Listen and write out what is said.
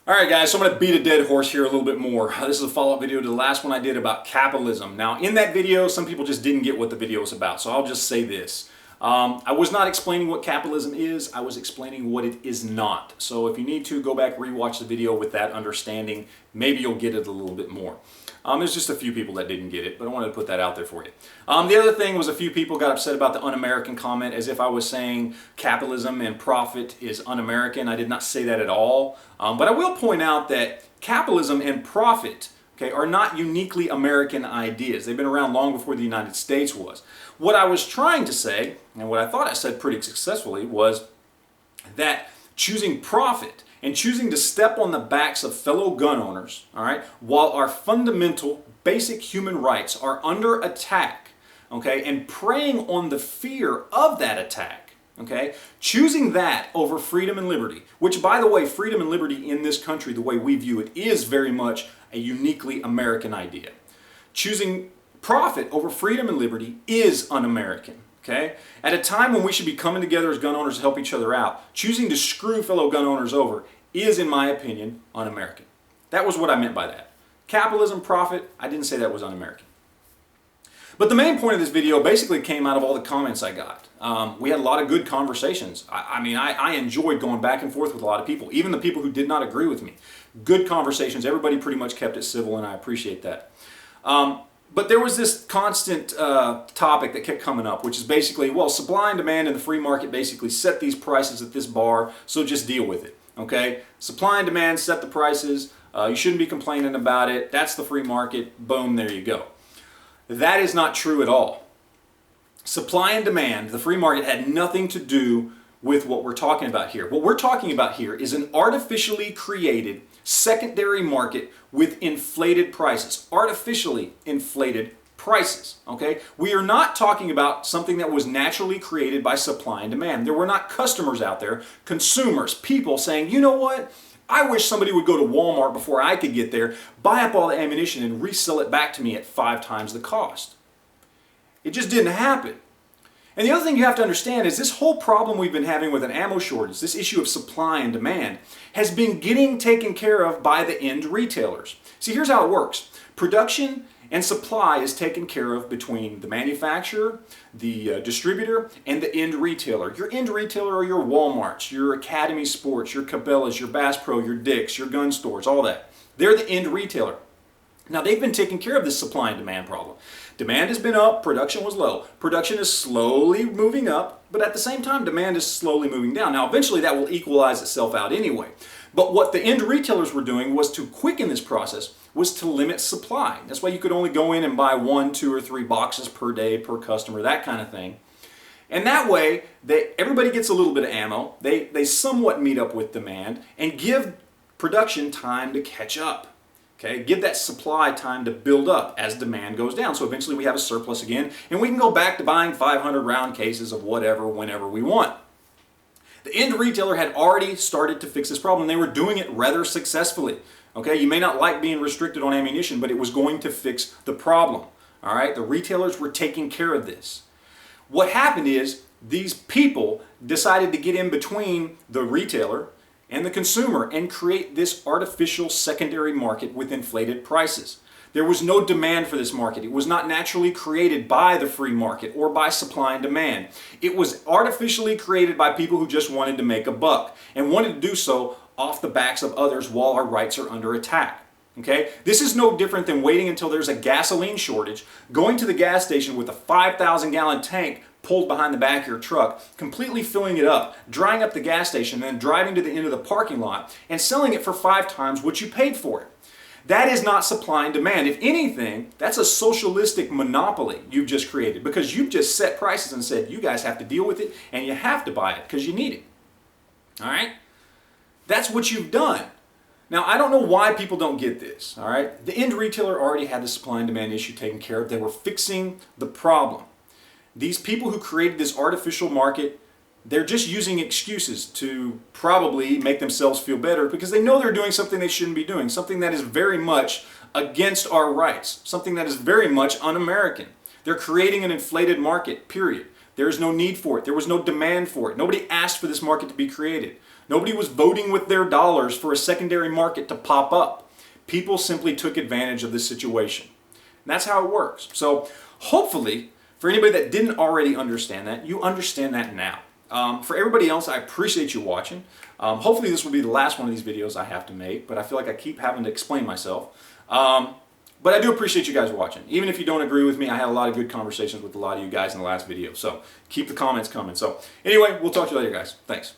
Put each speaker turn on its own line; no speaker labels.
Alright guys, so I'm going to beat a dead horse here a little bit more. This is a follow-up video to the last one I did about capitalism. Now in that video, some people just didn't get what the video was about, so I'll just say this. I was not explaining what capitalism is, I was explaining what it is not. So if you need to, go back, rewatch the video with that understanding. Maybe you'll get it a little bit more. There's just a few people that didn't get it, but I wanted to put that out there for you. The other thing was a few people got upset about the Un-American comment as if I was saying capitalism and profit is un-American. I did not say that at all. But I will point out that capitalism and profit, okay, are not uniquely American ideas. They've been around long before the United States was. What I was trying to say, and what I thought I said pretty successfully, was that choosing profit and choosing to step on the backs of fellow gun owners, all right, while our fundamental basic human rights are under attack, okay, and preying on the fear of that attack, okay, choosing that over freedom and liberty, which, by the way, freedom and liberty in this country, the way we view it, is very much a uniquely American idea. Choosing profit over freedom and liberty is un-American. Okay? At a time when we should be coming together as gun owners to help each other out, choosing to screw fellow gun owners over is, in my opinion, un-American. That was what I meant by that. Capitalism, profit, I didn't say that was un-American. But the main point of this video basically came out of all the comments I got. We had a lot of good conversations. I enjoyed going back and forth with a lot of people, even the people who did not agree with me. Good conversations. Everybody pretty much kept it civil, and I appreciate that. But there was this constant topic that kept coming up, which is basically, well, supply and demand in the free market basically set these prices at this bar, so just deal with it, okay? Supply and demand set the prices. You shouldn't be complaining about it. That's the free market. Boom, there you go. That is not true at all. Supply and demand, the free market, had nothing to do with what we're talking about here. What we're talking about here is an artificially created secondary market with inflated prices, artificially inflated prices, okay? We are not talking about something that was naturally created by supply and demand. There were not customers out there, consumers, people saying, you know what? I wish somebody would go to Walmart before I could get there, buy up all the ammunition and resell it back to me at 5 times the cost. It just didn't happen. And the other thing you have to understand is this whole problem we've been having with an ammo shortage, this issue of supply and demand, has been getting taken care of by the end retailers. See, here's how it works. Production and supply is taken care of between the manufacturer, the distributor, and the end retailer. Your end retailer are your Walmarts, your Academy Sports, your Cabela's, your Bass Pro, your Dick's, your gun stores, all that. They're the end retailer. Now, they've been taking care of this supply and demand problem. Demand has been up, production was low. Production is slowly moving up, but at the same time, demand is slowly moving down. Now, eventually that will equalize itself out anyway. But what the end retailers were doing was to quicken this process, was to limit supply. That's why you could only go in and buy 1, 2, or 3 boxes per day, per customer, that kind of thing. And that way, everybody gets a little bit of ammo, they somewhat meet up with demand, and give production time to catch up. Okay, give that supply time to build up as demand goes down. So eventually we have a surplus again, and we can go back to buying 500 round cases of whatever, whenever we want. The end retailer had already started to fix this problem. They were doing it rather successfully. Okay, you may not like being restricted on ammunition, but it was going to fix the problem. All right, the retailers were taking care of this. What happened is these people decided to get in between the retailer and the consumer and create this artificial secondary market with inflated prices. There was no demand for this market. It was not naturally created by the free market or by supply and demand. It was artificially created by people who just wanted to make a buck and wanted to do so off the backs of others while our rights are under attack. Okay? This is no different than waiting until there's a gasoline shortage, going to the gas station with a 5,000-gallon tank pulled behind the back of your truck, completely filling it up, drying up the gas station, and then driving to the end of the parking lot and selling it for 5 times what you paid for it. That is not supply and demand. If anything, that's a socialistic monopoly you've just created because you've just set prices and said you guys have to deal with it and you have to buy it because you need it. All right? That's what you've done. Now, I don't know why people don't get this. All right? The end retailer already had the supply and demand issue taken care of. They were fixing the problem. These people who created this artificial market, they're just using excuses to probably make themselves feel better because they know they're doing something they shouldn't be doing, something that is very much against our rights, something that is very much un-American. They're creating an inflated market, period. There is no need for it. There was no demand for it. Nobody asked for this market to be created. Nobody was voting with their dollars for a secondary market to pop up. People simply took advantage of this situation. And that's how it works. So hopefully, for anybody that didn't already understand that, you understand that now. For everybody else, I appreciate you watching. Hopefully this will be the last one of these videos I have to make, but I feel like I keep having to explain myself. But I do appreciate you guys watching. Even if you don't agree with me, I had a lot of good conversations with a lot of you guys in the last video. So keep the comments coming. So anyway, we'll talk to you later, guys. Thanks.